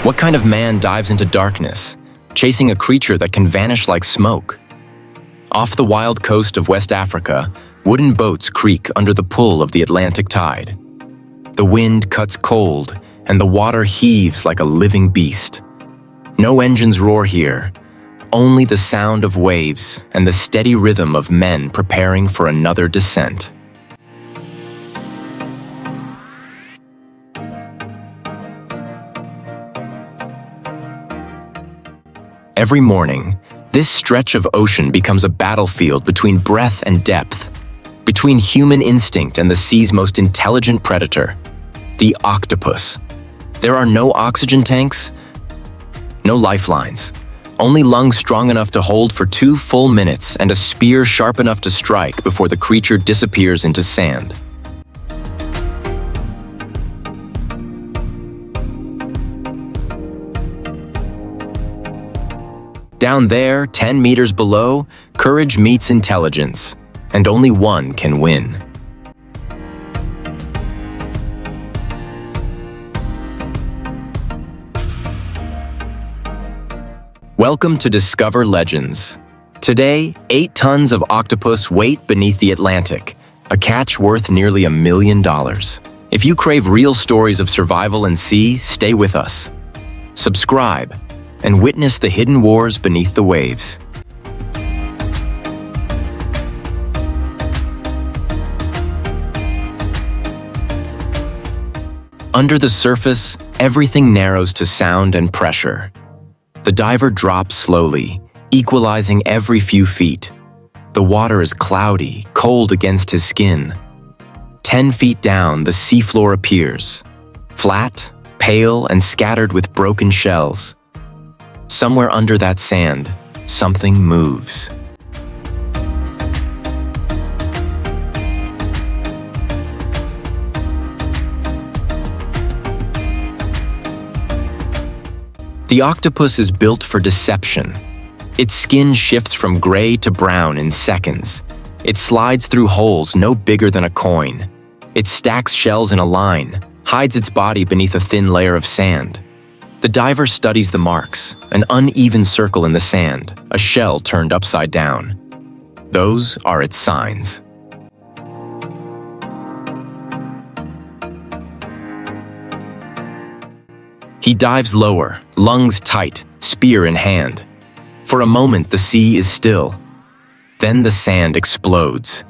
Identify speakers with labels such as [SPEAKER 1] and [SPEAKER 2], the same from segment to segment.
[SPEAKER 1] What kind of man dives into darkness, chasing a creature that can vanish like smoke? Off the wild coast of West Africa, wooden boats creak under the pull of the Atlantic tide. The wind cuts cold, and the water heaves like a living beast. No engines roar here, only the sound of waves and the steady rhythm of men preparing for another descent. Every morning, this stretch of ocean becomes a battlefield between breadth and depth, between human instinct and the sea's most intelligent predator, the octopus. There are no oxygen tanks, no lifelines, only lungs strong enough to hold for 2 full minutes and a spear sharp enough to strike before the creature disappears into sand. Down there, 10 meters below, courage meets intelligence, and only one can win. Welcome to Discover Legends. Today, 8 tons of octopus wait beneath the Atlantic, a catch worth nearly $1 million. If you crave real stories of survival and sea, stay with us. Subscribe and witness the hidden wars beneath the waves. Under the surface, everything narrows to sound and pressure. The diver drops slowly, equalizing every few feet. The water is cloudy, cold against his skin. 10 feet down, the seafloor appears, flat, pale, and scattered with broken shells. Somewhere under that sand, something moves. The octopus is built for deception. Its skin shifts from gray to brown in seconds. It slides through holes no bigger than a coin. It stacks shells in a line, hides its body beneath a thin layer of sand. The diver studies the marks, an uneven circle in the sand, a shell turned upside down. Those are its signs. He dives lower, lungs tight, spear in hand. For a moment, the sea is still. Then the sand explodes.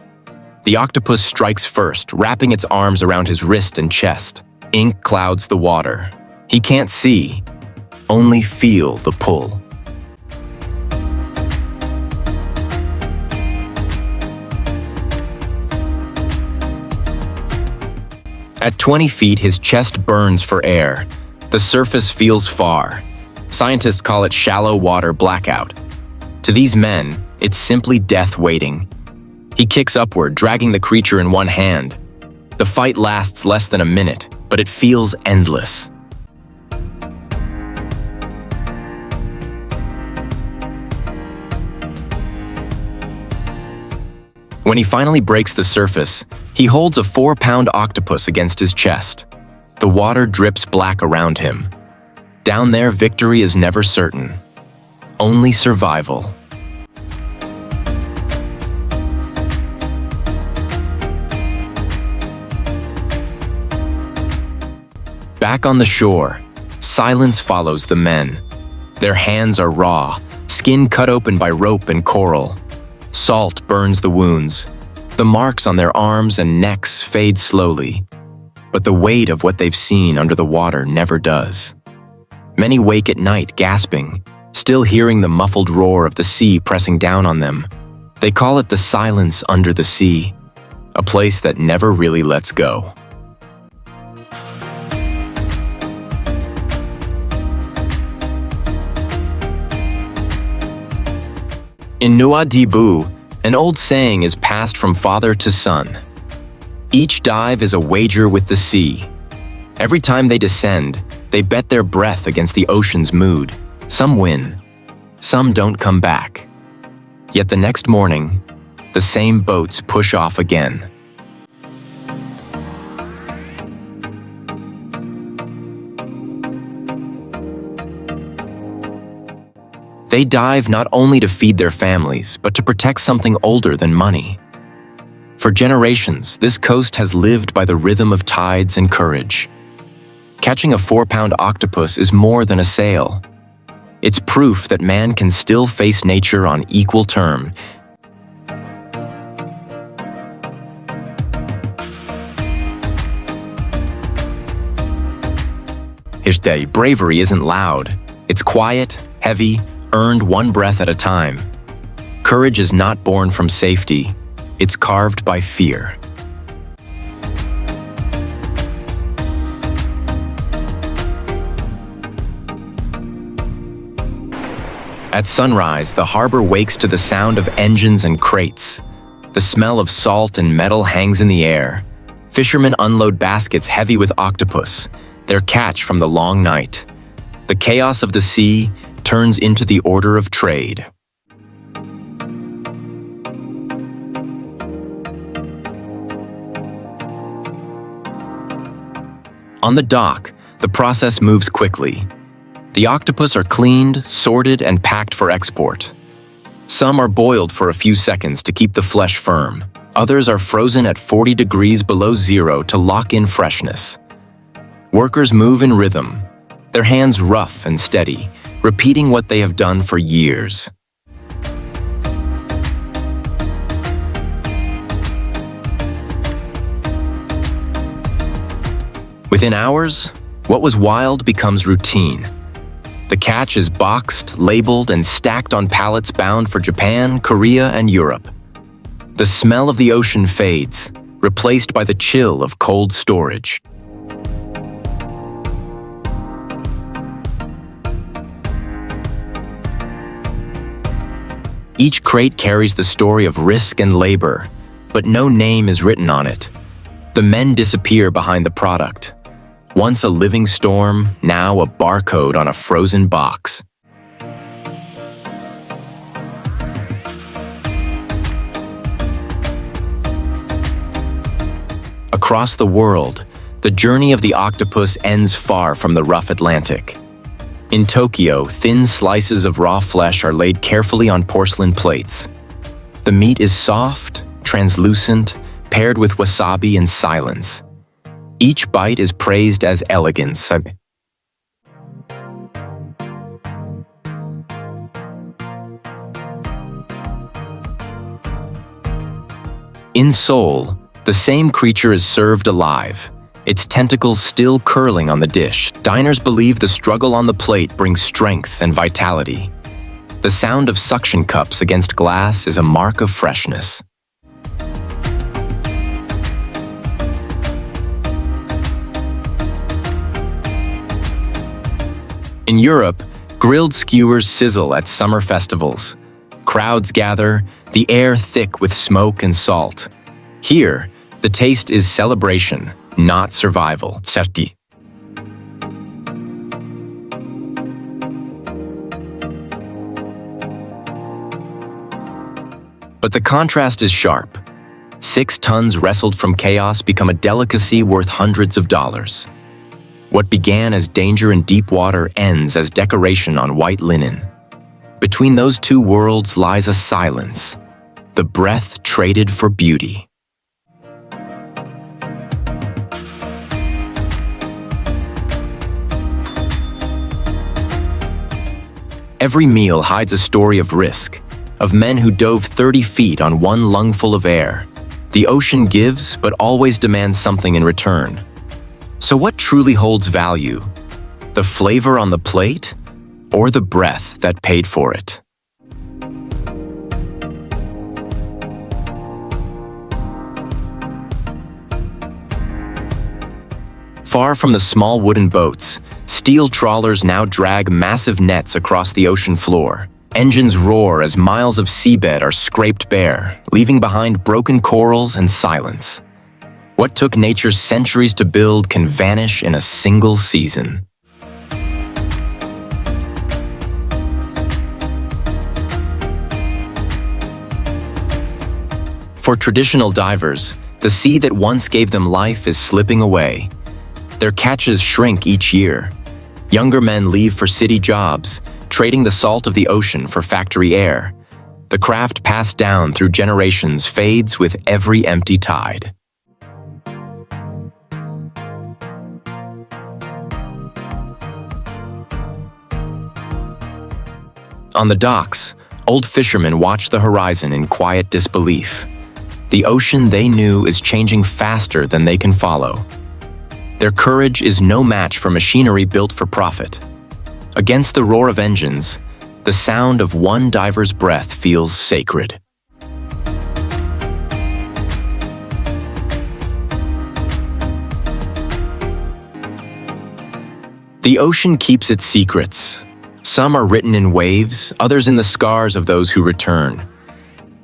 [SPEAKER 1] The octopus strikes first, wrapping its arms around his wrist and chest. Ink clouds the water. He can't see, only feel the pull. At 20 feet, his chest burns for air. The surface feels far. Scientists call it shallow water blackout. To these men, it's simply death waiting. He kicks upward, dragging the creature in one hand. The fight lasts less than a minute, but it feels endless. When he finally breaks the surface, he holds a 4-pound octopus against his chest. The water drips black around him. Down there, victory is never certain. Only survival. Back on the shore, silence follows the men. Their hands are raw, skin cut open by rope and coral. Salt burns the wounds. The marks on their arms and necks fade slowly. But the weight of what they've seen under the water never does. Many wake at night gasping, still hearing the muffled roar of the sea pressing down on them. They call it the silence under the sea, a place that never really lets go. In Nuadibu, an old saying is passed from father to son. Each dive is a wager with the sea. Every time they descend, they bet their breath against the ocean's mood. Some win, some don't come back. Yet the next morning, the same boats push off again. They dive not only to feed their families, but to protect something older than money. For generations, this coast has lived by the rhythm of tides and courage. Catching a 4-pound octopus is more than a sail. It's proof that man can still face nature on equal terms. Bravery isn't loud. It's quiet, heavy, earned one breath at a time. Courage is not born from safety. It's carved by fear. At sunrise, the harbor wakes to the sound of engines and crates. The smell of salt and metal hangs in the air. Fishermen unload baskets heavy with octopus, their catch from the long night. The chaos of the sea turns into the order of trade. On the dock, the process moves quickly. The octopus are cleaned, sorted, and packed for export. Some are boiled for a few seconds to keep the flesh firm. Others are frozen at 40 degrees below zero to lock in freshness. Workers move in rhythm, their hands rough and steady, repeating what they have done for years. Within hours, what was wild becomes routine. The catch is boxed, labeled, and stacked on pallets bound for Japan, Korea, and Europe. The smell of the ocean fades, replaced by the chill of cold storage. Each crate carries the story of risk and labor, but no name is written on it. The men disappear behind the product. Once a living storm, now a barcode on a frozen box. Across the world, the journey of the octopus ends far from the rough Atlantic. In Tokyo, thin slices of raw flesh are laid carefully on porcelain plates. The meat is soft, translucent, paired with wasabi and silence. Each bite is praised as elegance. In Seoul, the same creature is served alive, its tentacles still curling on the dish. Diners believe the struggle on the plate brings strength and vitality. The sound of suction cups against glass is a mark of freshness. In Europe, grilled skewers sizzle at summer festivals. Crowds gather, the air thick with smoke and salt. Here, the taste is celebration, not survival. Certi. But the contrast is sharp. 6 tons wrestled from chaos become a delicacy worth hundreds of dollars. What began as danger in deep water ends as decoration on white linen. Between those two worlds lies a silence, the breath traded for beauty. Every meal hides a story of risk, of men who dove 30 feet on one lungful of air. The ocean gives, but always demands something in return. So what truly holds value? The flavor on the plate, or the breath that paid for it? Far from the small wooden boats, steel trawlers now drag massive nets across the ocean floor. Engines roar as miles of seabed are scraped bare, leaving behind broken corals and silence. What took nature centuries to build can vanish in a single season. For traditional divers, the sea that once gave them life is slipping away. Their catches shrink each year. Younger men leave for city jobs, trading the salt of the ocean for factory air. The craft passed down through generations fades with every empty tide. On the docks, old fishermen watch the horizon in quiet disbelief. The ocean they knew is changing faster than they can follow. Their courage is no match for machinery built for profit. Against the roar of engines, the sound of one diver's breath feels sacred. The ocean keeps its secrets. Some are written in waves, others in the scars of those who return.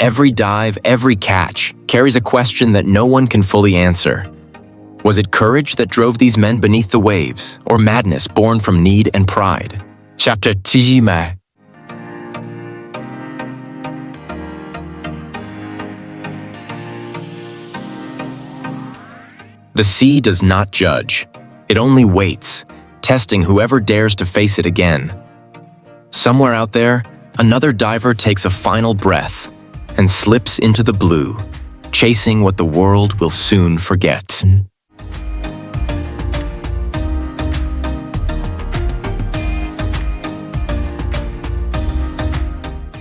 [SPEAKER 1] Every dive, every catch, carries a question that no one can fully answer. Was it courage that drove these men beneath the waves, or madness born from need and pride? Chapter 7. The sea does not judge. It only waits, testing whoever dares to face it again. Somewhere out there, another diver takes a final breath and slips into the blue, chasing what the world will soon forget.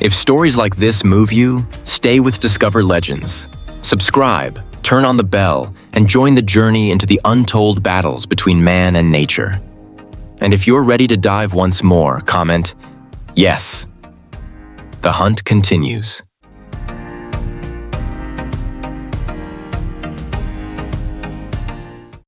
[SPEAKER 1] If stories like this move you, stay with Discover Legends. Subscribe, turn on the bell, and join the journey into the untold battles between man and nature. And if you're ready to dive once more, comment, "Yes." The hunt continues.